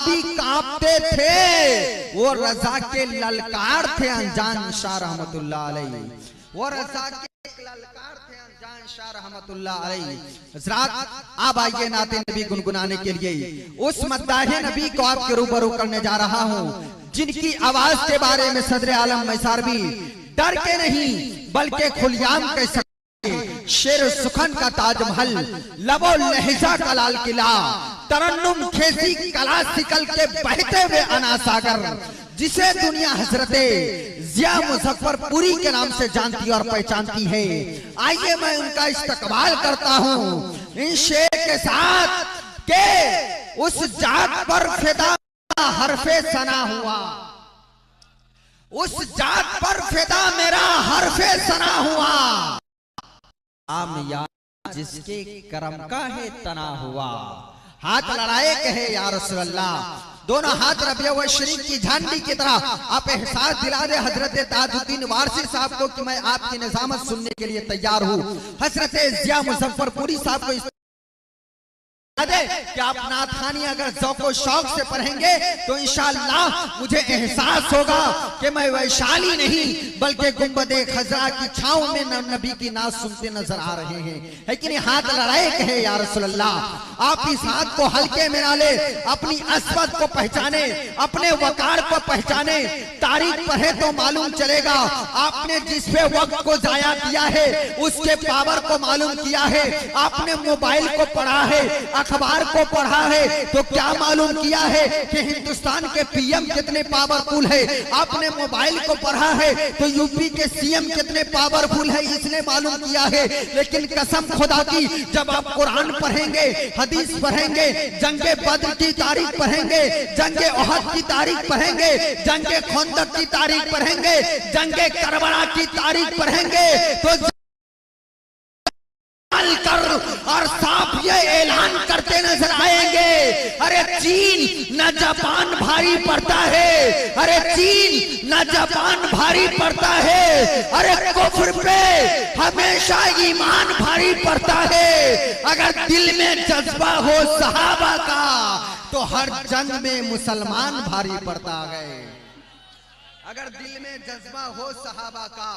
सहाबी कांपते थे, वो रजा के ललकार थे अनजान शाह रहमतुल्लाह अलैहि। वो रजा के ललकार थे अनजान शाह रहमतुल्लाह अलैहि। हज़रात अब आइए नाते नबी गुनगुनाने के लिए उस मद्दाहे नबी को आपके रूबरू करने जा रहा हूँ, जिनकी आवाज के बारे में सदर आलम मैसारवी डर के नहीं बल्कि खुलियाम कह सकते। शेर सुखन का ताजमहल, लबो लहजा का लाल किला, तरन्नुम खेसी कला सिकल के बहते हुए अना सागर, जिसे दुनिया हजरते जिया मुजफ्फरपुरी के नाम से जानती और पहचानती है। आइए मैं उनका इस्तकबाल करता हूँ इन शेर के साथ के उस जात पर फिदा हरफे सना हुआ, उस जात पर फिदा मेरा हरफे सना हुआ, आम या जिसके करम का है तना हुआ। हाथ लड़ाए कहे या रसूल अल्लाह, दोनों हाथ रबिया शरीफ की झंडी की तरह आप एहसास दिला दे हजरत ताजुद्दीन वारसी साहब को कि मैं आपकी निजामत सुनने के लिए तैयार हूँ। हजरत जिया मुजफ्फरपुरी साहब को कि आप नात खानी अगर ज़ौक़ शौक से पढ़ेंगे तो इंशाअल्लाह मुझे एहसास होगा कि मैं वैशाली नहीं बल्कि गुंबदे खज़रा की छांव में नबी की नात सुनते नजर आ रहे हैं। लेकिन हाथ लड़ाए कहे या रसूल अल्लाह, आप इस हाथ को हल्के में ना ले, अपनी असमत को पहचाने, अपने वकार को पहचाने। तारीख पढ़े तो मालूम चलेगा आपने जिस पे वक्त को जाया किया है उसके पावर को मालूम किया है। आपने मोबाइल को पढ़ा है, अखबार को पढ़ा है तो क्या मालूम किया है कि हिंदुस्तान के पीएम कितने पावरफुल है। आपने मोबाइल को पढ़ा है तो यूपी के सीएम कितने पावरफुल है इसने मालूम किया है। लेकिन कसम खुदा की जब आप कुरान पढ़ेंगे, हदीस पढ़ेंगे, जंगे बद्र की तारीख पढ़ेंगे, जंगे ओहद की तारीख पढ़ेंगे, जंगे खंदक की तारीख पढ़ेंगे, जंगे करबला की तारीख पढ़ेंगे तो कर और साफ ये ऐलान करते नजर आएंगे, अरे चीन न जापान भारी पड़ता है, अरे चीन न जापान भारी पड़ता है, अरे कुफ्र पे हमेशा ईमान भारी पड़ता है। अगर दिल में जज्बा हो सहाबा का तो हर जंग में मुसलमान भारी पड़ता है। अगर दिल में जज्बा हो सहाबा का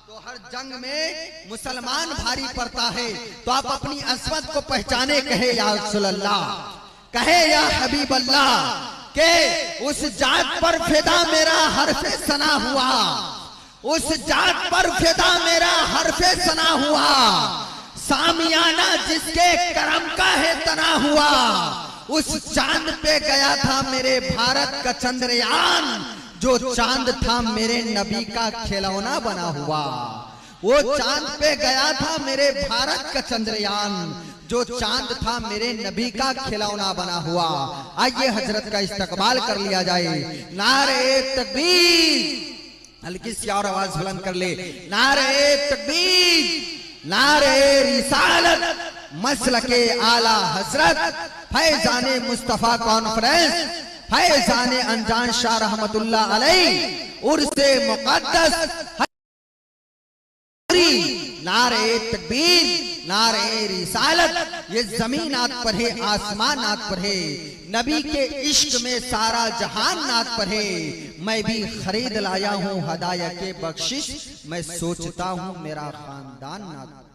तो हर जंग में मुसलमान भारी पड़ता है। तो आप अपनी असमत को पहचाने कहे या रसूल अल्लाह, कहे या हबीब अल्लाह के उस जात पर फिदा मेरा हरफे सना हुआ, उस जात पर फिदा मेरा हरफे सना हुआ, सामियाना जिसके करम का है तना हुआ। उस चांद पे गया था मेरे भारत का चंद्रयान, जो चांद था मेरे नबी का खिलौना बना हुआ। वो चांद पे गया था मेरे भारत का चंद्रयान, जो चांद था मेरे नबी का खिलौना बना हुआ। आइए हजरत का इस्तकबाल कर लिया जाए। नारे तकबीर, हल्की सी और आवाज बुलंद कर ले। नारे तकबीर, नारे रिसालत, मसलके आला हजरत, फैजाने मुस्तफा कॉन्फ्रेंस, फैजाने अनजान शाह रहमतुल्लाह अलैहि, उर्से मुक़द्दस। नारे तकबीर, नारे रिसालत, ये जमीन नात पर है, आसमान नात पर है, नबी के इश्क में सारा जहान नात पर है। मैं भी खरीद लाया हूँ हदाया के बख्शिश, मैं सोचता हूँ मेरा खानदान नात